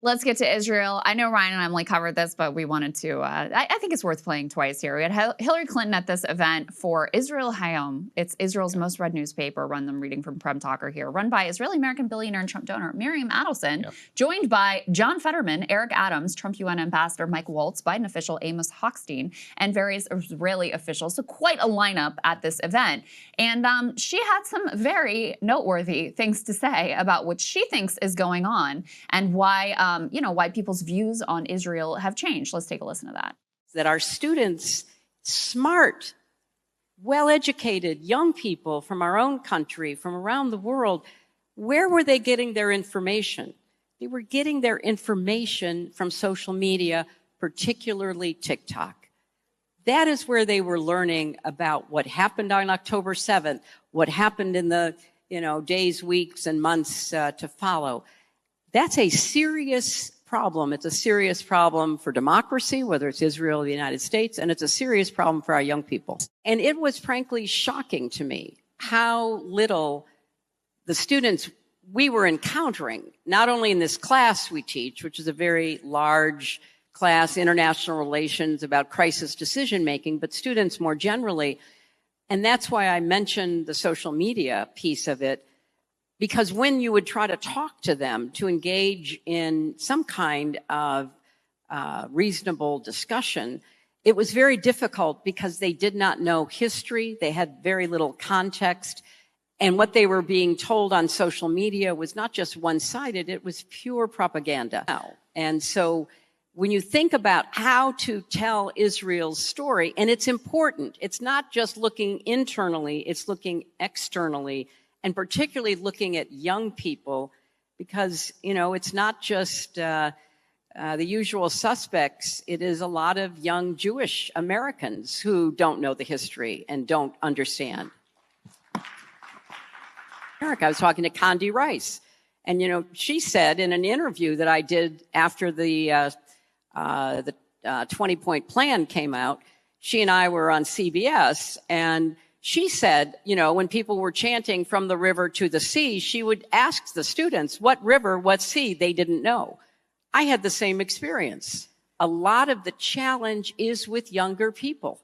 Let's get to Israel. I know Ryan and Emily covered this, but we wanted to, I think it's worth playing twice here. We had Hillary Clinton at this event for Israel Hayom. It's Israel's most read newspaper, I'm reading from Prem Talker here, run by Israeli-American billionaire and Trump donor Miriam Adelson, joined by John Fetterman, Eric Adams, Trump UN ambassador Mike Waltz, Biden official Amos Hochstein, and various Israeli officials. So quite a lineup at this event. And she had some very noteworthy things to say about what she thinks is going on and why, why people's views on Israel have changed. Let's take a listen to that. That our students, smart, well-educated young people from our own country, from around the world, where were they getting their information? They were getting their information from social media, particularly TikTok. That is where they were learning about what happened on October 7th, what happened in the days, weeks, and months to follow. That's a serious problem. It's a serious problem for democracy, whether it's Israel or the United States, and it's a serious problem for our young people. And it was frankly shocking to me how little the students we were encountering, not only in this class we teach, which is a very large class, international relations about crisis decision-making, but students more generally. And that's why I mentioned the social media piece of it, because when you would try to talk to them to engage in some kind of reasonable discussion, it was very difficult because they did not know history. They had very little context. And what they were being told on social media was not just one-sided, it was pure propaganda. And so when you think about how to tell Israel's story, and it's important, it's not just looking internally, it's looking externally, and particularly looking at young people, because, it's not just the usual suspects. It is a lot of young Jewish Americans who don't know the history and don't understand. I was talking to Condi Rice, and, she said in an interview that I did after the 20-point plan came out, she and I were on CBS, and she said, when people were chanting from the river to the sea, she would ask the students, what river, what sea? They didn't know. I had the same experience. A lot of the challenge is with younger people.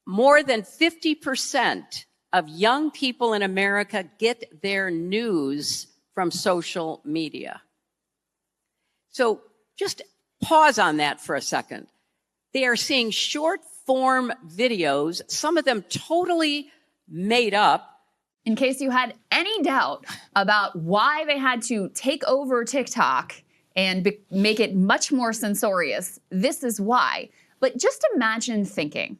More than 50% of young people in America get their news from social media. So just pause on that for a second. They are seeing short-form videos, some of them totally made up. In case you had any doubt about why they had to take over TikTok and make it much more censorious, this is why. But just imagine thinking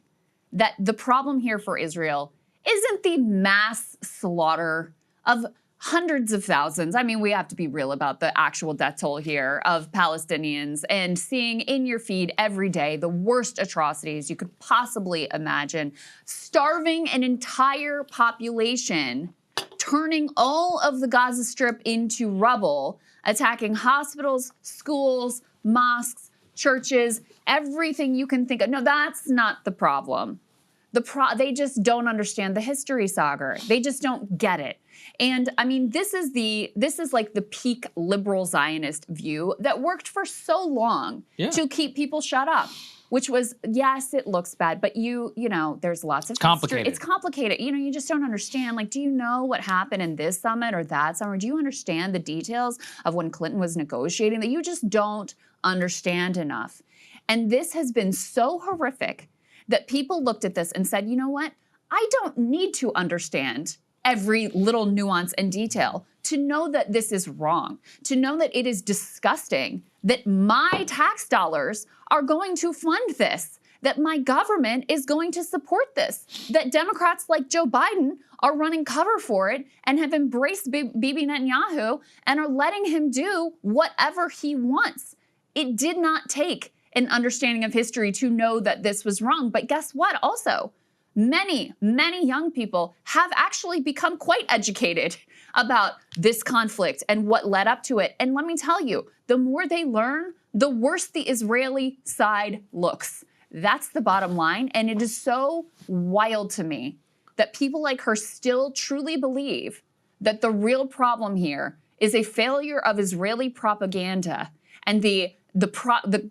that the problem here for Israel isn't the mass slaughter of hundreds of thousands. I mean, we have to be real about the actual death toll here of Palestinians, and seeing in your feed every day the worst atrocities you could possibly imagine, starving an entire population, turning all of the Gaza Strip into rubble, attacking hospitals, schools, mosques, churches, everything you can think of. No, that's not the problem. They just don't understand the history, Saagar. They just don't get it. And I mean, this is like the peak liberal Zionist view that worked for so long to keep people shut up, which was, yes, it looks bad, but there's lots of It's complicated. It's complicated. You just don't understand. Like, do you know what happened in this summit or that summit? Do you understand the details of when Clinton was negotiating? That you just don't understand enough. And this has been so horrific that people looked at this and said, you know what? I don't need to understand every little nuance and detail to know that this is wrong, to know that it is disgusting, that my tax dollars are going to fund this, that my government is going to support this, that Democrats like Joe Biden are running cover for it and have embraced Bibi Netanyahu and are letting him do whatever he wants. It did not take an understanding of history to know that this was wrong. But guess what? Also, many, many young people have actually become quite educated about this conflict and what led up to it. And let me tell you, the more they learn, the worse the Israeli side looks. That's the bottom line. And it is so wild to me that people like her still truly believe that the real problem here is a failure of Israeli propaganda and the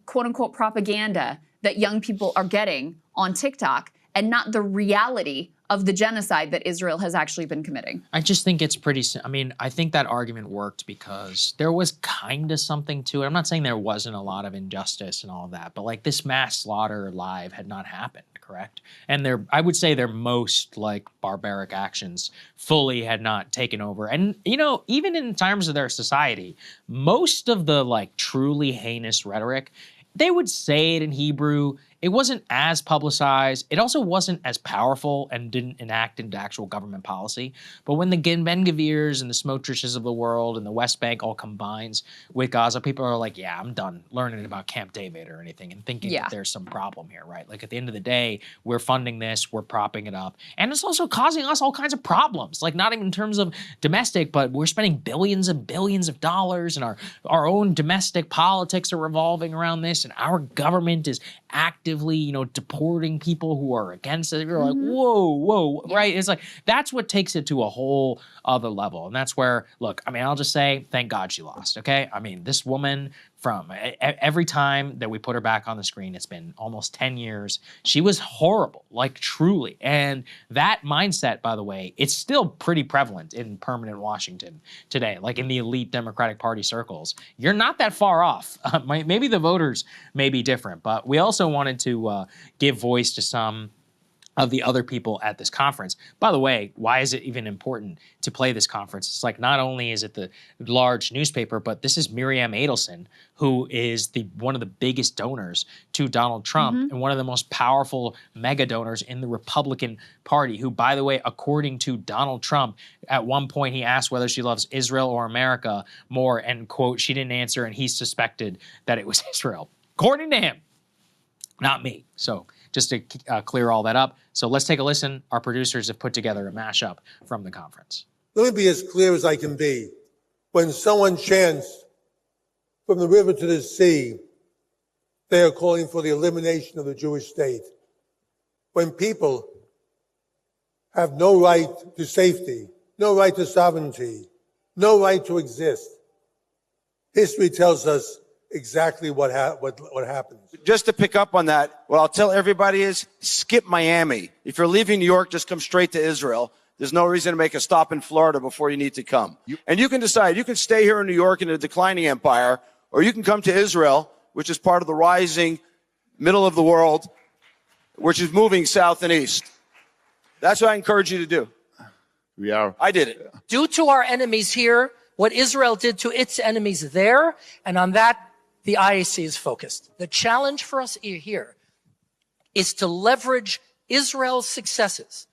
quote unquote propaganda that young people are getting on TikTok, and not the reality of the genocide that Israel has actually been committing. I just think it's pretty, I mean, I think that argument worked because there was kind of something to it. I'm not saying there wasn't a lot of injustice and all of that, but like this mass slaughter live had not happened, correct? And I would say their most like barbaric actions fully had not taken over. And, you know, even in terms of their society, most of the like truly heinous rhetoric, they would say it in Hebrew. It wasn't as publicized. It also wasn't as powerful and didn't enact into actual government policy. But when the Ben-Gvirs and the Smotriches of the world and the West Bank all combines with Gaza, people are like, yeah, I'm done learning about Camp David or anything and thinking that there's some problem here, right? Like at the end of the day, we're funding this, we're propping it up. And it's also causing us all kinds of problems, like not even in terms of domestic, but we're spending billions and billions of dollars and our own domestic politics are revolving around this, and our government is actively, you know, deporting people who are against it. You're like, whoa, right? It's like, that's what takes it to a whole other level. And that's where, look, I mean, I'll just say, thank God she lost, okay? I mean, this woman, from every time that we put her back on the screen, it's been almost 10 years, she was horrible, like truly. And that mindset, by the way, it's still pretty prevalent in permanent Washington today, like in the elite Democratic Party circles. You're not that far off. Maybe the voters may be different, but we also wanted to give voice to some of the other people at this conference. By the way, why is it even important to play this conference? It's like, not only is it the large newspaper, but this is Miriam Adelson, who is one of the biggest donors to Donald Trump and one of the most powerful mega donors in the Republican Party, who, by the way, according to Donald Trump, at one point he asked whether she loves Israel or America more, and quote, she didn't answer, and he suspected that it was Israel. According to him, not me. So just to clear all that up. So let's take a listen. Our producers have put together a mashup from the conference. Let me be as clear as I can be. When someone chants from the river to the sea, they are calling for the elimination of the Jewish state. When people have no right to safety, no right to sovereignty, no right to exist, history tells us exactly what happens. Just to pick up on that, what I'll tell everybody is skip Miami. If you're leaving New York, just come straight to Israel. There's no reason to make a stop in Florida before you need to come. And you can decide, you can stay here in New York in a declining empire, or you can come to Israel, which is part of the rising middle of the world, which is moving south and east. That's what I encourage you to do. I did it. Do to our enemies here what Israel did to its enemies there, and on that, the IAC is focused. The challenge for us here is to leverage Israel's successes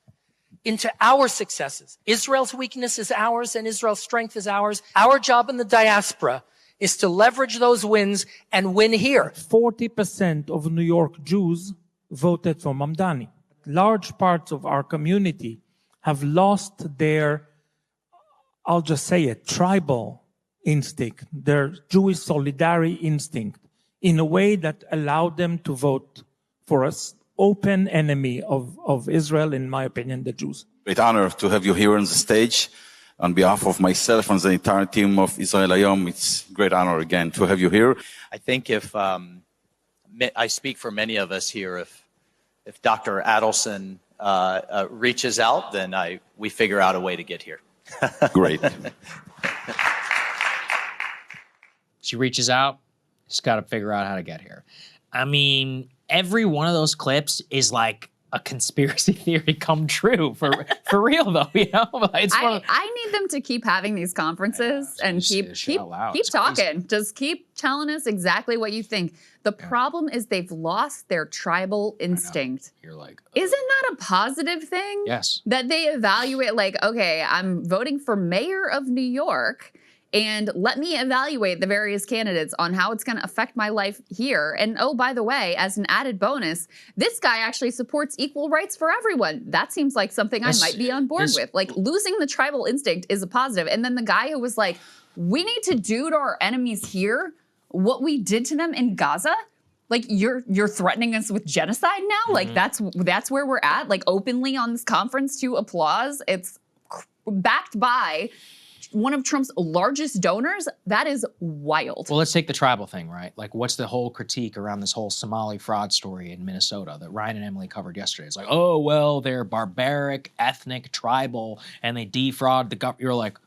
into our successes. Israel's weakness is ours and Israel's strength is ours. Our job in the diaspora is to leverage those wins and win here. 40% of New York Jews voted for Mamdani. Large parts of our community have lost their, I'll just say it, tribal instinct, their Jewish solidarity instinct, in a way that allowed them to vote for us open enemy of Israel, in my opinion, the Jews. Great honor to have you here on the stage. On behalf of myself and the entire team of Israel Hayom, it's a great honor again to have you here. I think if I speak for many of us here, if Dr. Adelson reaches out, then we figure out a way to get here. Great. She reaches out, she's got to figure out how to get here. I mean, every one of those clips is like a conspiracy theory come true for real though, you know? I need them to keep having these conferences and keep talking. Just keep telling us exactly what you think. The problem is they've lost their tribal instinct. You're like, isn't that a positive thing? Yes. That they evaluate like, okay, I'm voting for mayor of New York, and let me evaluate the various candidates on how it's going to affect my life here. And oh, by the way, as an added bonus, this guy actually supports equal rights for everyone. That seems like something I might be on board with. Like, losing the tribal instinct is a positive. And then the guy who was like, we need to do to our enemies here what we did to them in Gaza. Like, you're threatening us with genocide now? Like, that's where we're at? Like, openly on this conference to applause? It's backed by one of Trump's largest donors. That is wild. Well, let's take the tribal thing, right? Like, what's the whole critique around this whole Somali fraud story in Minnesota that Ryan and Emily covered yesterday? It's like, oh, well, they're barbaric, ethnic, tribal, and they defraud the government. You're like,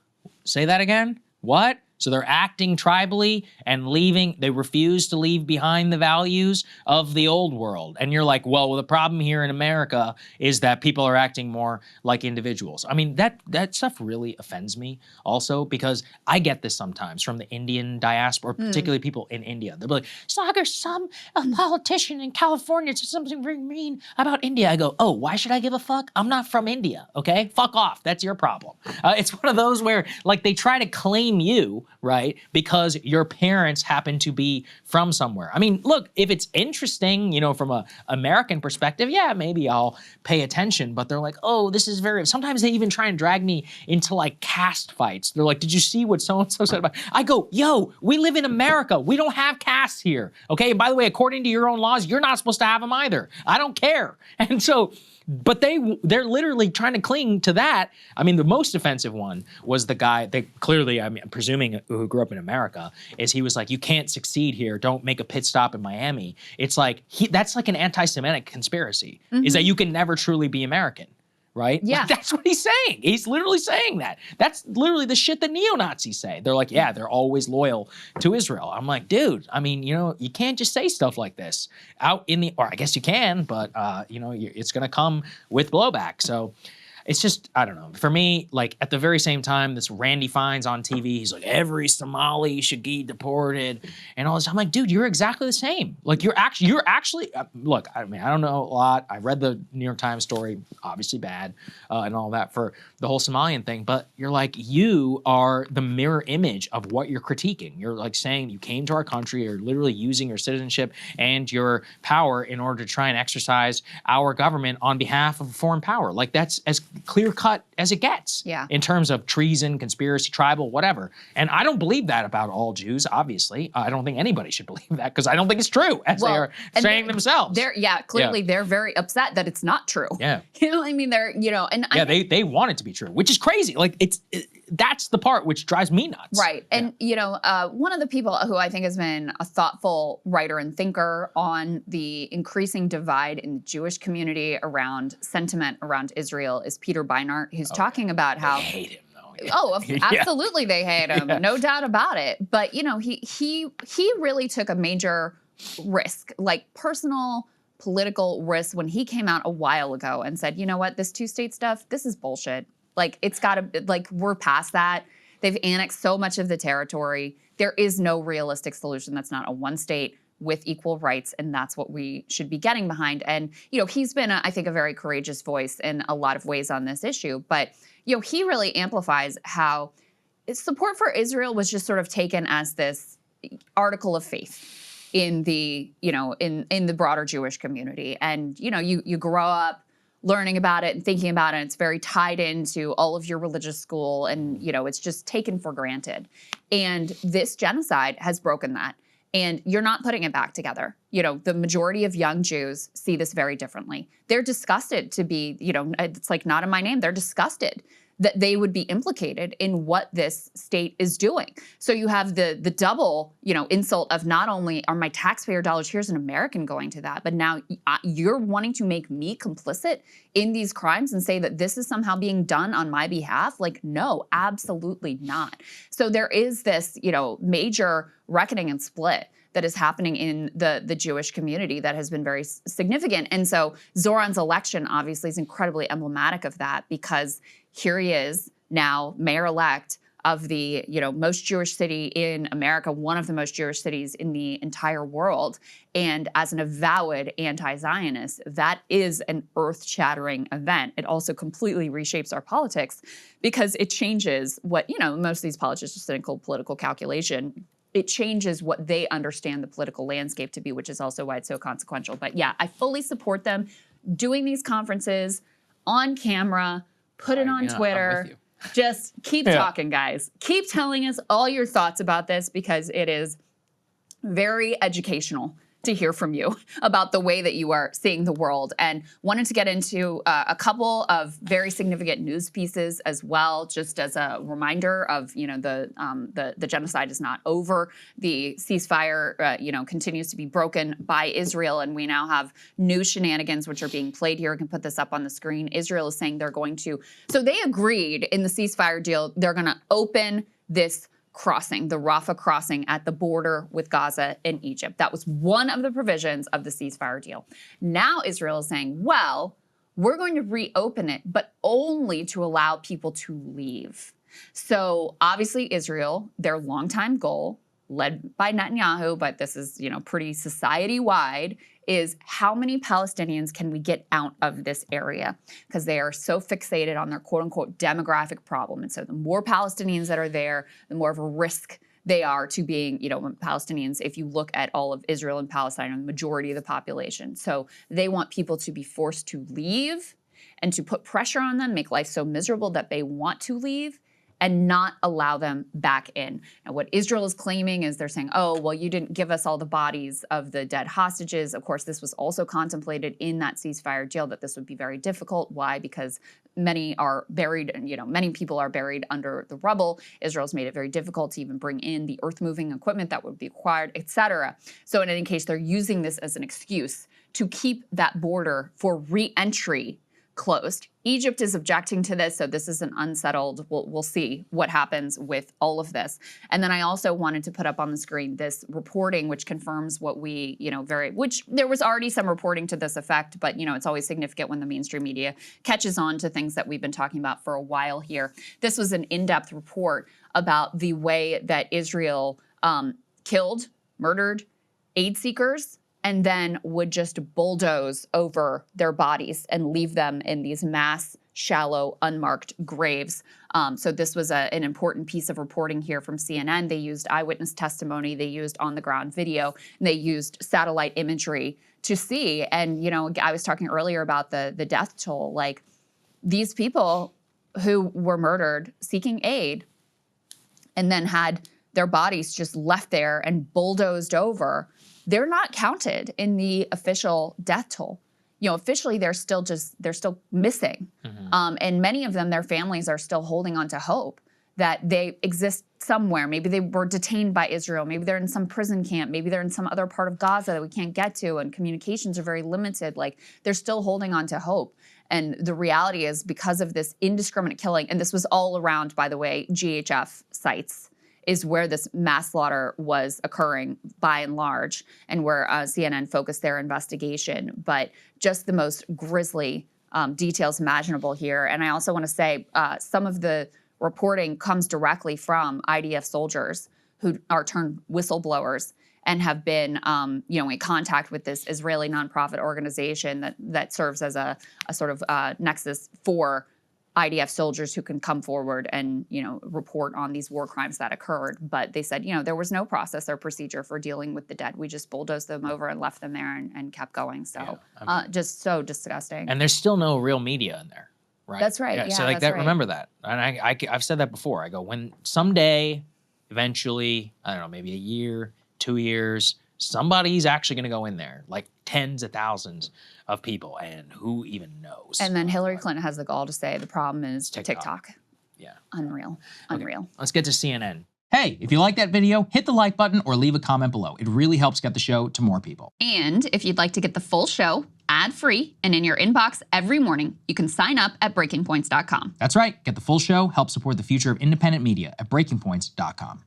say that again? What? So they're acting tribally and leaving, they refuse to leave behind the values of the old world. And you're like, well, the problem here in America is that people are acting more like individuals. I mean, that stuff really offends me also, because I get this sometimes from the Indian diaspora, particularly people in India. They'll be like, Saagar, some politician in California said something very mean about India. I go, oh, why should I give a fuck? I'm not from India, okay? Fuck off. That's your problem. It's one of those where, like, they try to claim you, right? Because your parents happen to be from somewhere. I mean, look, if it's interesting, you know, from a American perspective, yeah, maybe I'll pay attention, but they're like, oh, this is very, sometimes they even try and drag me into like caste fights. They're like, did you see what so-and-so said about, I go, yo, we live in America. We don't have castes here. Okay. And by the way, according to your own laws, you're not supposed to have them either. I don't care. And so, but they're literally trying to cling to that. I mean, the most offensive one was the guy that clearly, I mean, I'm presuming who grew up in America, is he was like, you can't succeed here. Don't make a pit stop in Miami. It's like, that's like an anti-Semitic conspiracy, is that you can never truly be American. Right? Yeah. Like, that's what he's saying. He's literally saying that. That's literally the shit that neo-Nazis say. They're like, yeah, they're always loyal to Israel. I'm like, dude, I mean, you know, you can't just say stuff like this out in the, or I guess you can, but, you know, it's going to come with blowback. So it's just, I don't know. For me, like, at the very same time, this Randy Fines on TV, he's like, every Somali should be deported and all this. I'm like, dude, you're exactly the same. Like, you're actually, look, I mean, I don't know a lot. I read the New York Times story, obviously bad, and all that for the whole Somalian thing, but you're like, you are the mirror image of what you're critiquing. You're like saying you came to our country, you're literally using your citizenship and your power in order to try and exercise our government on behalf of a foreign power. Like, that's as clear cut as it gets in terms of treason, conspiracy, tribal, whatever. And I don't believe that about all Jews, obviously. I don't think anybody should believe that, because I don't think it's true, as they are saying themselves. Clearly they're very upset that it's not true. Yeah. You know, I mean, they're, you know, and yeah, they want it to be true, which is crazy. Like, that's the part which drives me nuts. Right. And, you know, one of the people who I think has been a thoughtful writer and thinker on the increasing divide in the Jewish community around sentiment around Israel is Peter Beinart, who's talking about how— They hate him, though. Oh, absolutely they hate him. No doubt about it. But, you know, he really took a major risk, like personal political risk, when he came out a while ago and said, you know what, this two-state stuff, this is bullshit. Like, it's got to, like, we're past that. They've annexed so much of the territory. There is no realistic solution that's not a one state with equal rights, and that's what we should be getting behind. And, you know, he's been, I think, a very courageous voice in a lot of ways on this issue. But, you know, he really amplifies how support for Israel was just sort of taken as this article of faith in the, you know, in the broader Jewish community. And, you know, you grow up learning about it and thinking about it. It's very tied into all of your religious school, and, you know, it's just taken for granted. And this genocide has broken that. And you're not putting it back together. You know, the majority of young Jews see this very differently. They're disgusted to be, you know, it's like not in my name. They're disgusted that they would be implicated in what this state is doing. So you have the double, you know, insult of not only are my taxpayer dollars, here's an American going to that, but now you're wanting to make me complicit in these crimes and say that this is somehow being done on my behalf? Like, no, absolutely not. So there is this, you know, major reckoning and split that is happening in the Jewish community that has been very significant. And so Zoran's election obviously is incredibly emblematic of that, because here he is now mayor-elect of the, you know, most Jewish city in America, one of the most Jewish cities in the entire world. And as an avowed anti-Zionist, that is an earth-shattering event. It also completely reshapes our politics, because it changes what, you know, most of these politicians just cynical political calculation. It changes what they understand the political landscape to be, which is also why it's so consequential. But yeah, I fully support them doing these conferences on camera, put it on Twitter. Just keep talking, guys. Keep telling us all your thoughts about this, because it is very educational to hear from you about the way that you are seeing the world, and wanted to get into a couple of very significant news pieces as well, just as a reminder of, the genocide is not over. The ceasefire, continues to be broken by Israel, and we now have new shenanigans which are being played here. I can put this up on the screen. Israel is saying they're going to, so they agreed in the ceasefire deal, they're going to open this crossing, the Rafah crossing at the border with Gaza and Egypt. That was one of the provisions of the ceasefire deal. Now Israel is saying, well, we're going to reopen it, but only to allow people to leave. So obviously Israel, their longtime goal, led by Netanyahu, but this is, pretty society-wide, is how many Palestinians can we get out of this area? Because they are so fixated on their quote-unquote demographic problem. And so the more Palestinians that are there, the more of a risk they are to being, Palestinians, if you look at all of Israel and Palestine, are the majority of the population. So they want people to be forced to leave and to put pressure on them, make life so miserable that they want to leave, and not allow them back in. Now, what Israel is claiming is they're saying, oh, well, you didn't give us all the bodies of the dead hostages. Of course, this was also contemplated in that ceasefire deal, that this would be very difficult. Why? Because many are buried, many people are buried under the rubble. Israel's made it very difficult to even bring in the earth-moving equipment that would be required, et cetera. So in any case, they're using this as an excuse to keep that border for re-entry closed. Egypt is objecting to this, so this is an unsettled, we'll see what happens with all of this. And then I also wanted to put up on the screen this reporting which confirms what we, which there was already some reporting to this effect, but it's always significant when the mainstream media catches on to things that we've been talking about for a while here. This was an in-depth report about the way that Israel killed, murdered aid seekers, and then would just bulldoze over their bodies and leave them in these mass, shallow, unmarked graves. So this was an important piece of reporting here from CNN. They used eyewitness testimony, they used on-the-ground video, and they used satellite imagery to see. And, I was talking earlier about the death toll. Like, these people who were murdered seeking aid and then had their bodies just left there and bulldozed over, they're not counted in the official death toll. Officially, they're still missing. Mm-hmm. And many of them, their families are still holding on to hope that they exist somewhere. Maybe they were detained by Israel. Maybe they're in some prison camp. Maybe they're in some other part of Gaza that we can't get to, and communications are very limited. Like, they're still holding on to hope. And the reality is, because of this indiscriminate killing, and this was all around, by the way, GHF sites, is where this mass slaughter was occurring by and large, and where CNN focused their investigation. But just the most grisly details imaginable here. And I also want to say some of the reporting comes directly from IDF soldiers who are turned whistleblowers and have been, in contact with this Israeli nonprofit organization that serves as a sort of nexus for IDF soldiers who can come forward and, report on these war crimes that occurred. But they said, there was no process or procedure for dealing with the dead. We just bulldozed them over and left them there and kept going. So just so disgusting. And there's still no real media in there, right? That's right. Yeah, so like that, right. Remember that. And I've said that before. I go, when someday, eventually, I don't know, maybe a year, 2 years, somebody's actually going to go in there, like tens of thousands of people, and who even knows? And then Hillary Clinton has the gall to say the problem is TikTok. Yeah. Unreal. Okay. Let's get to CNN. Hey, if you like that video, hit the like button or leave a comment below. It really helps get the show to more people. And if you'd like to get the full show ad-free and in your inbox every morning, you can sign up at breakingpoints.com. That's right. Get the full show, help support the future of independent media at breakingpoints.com.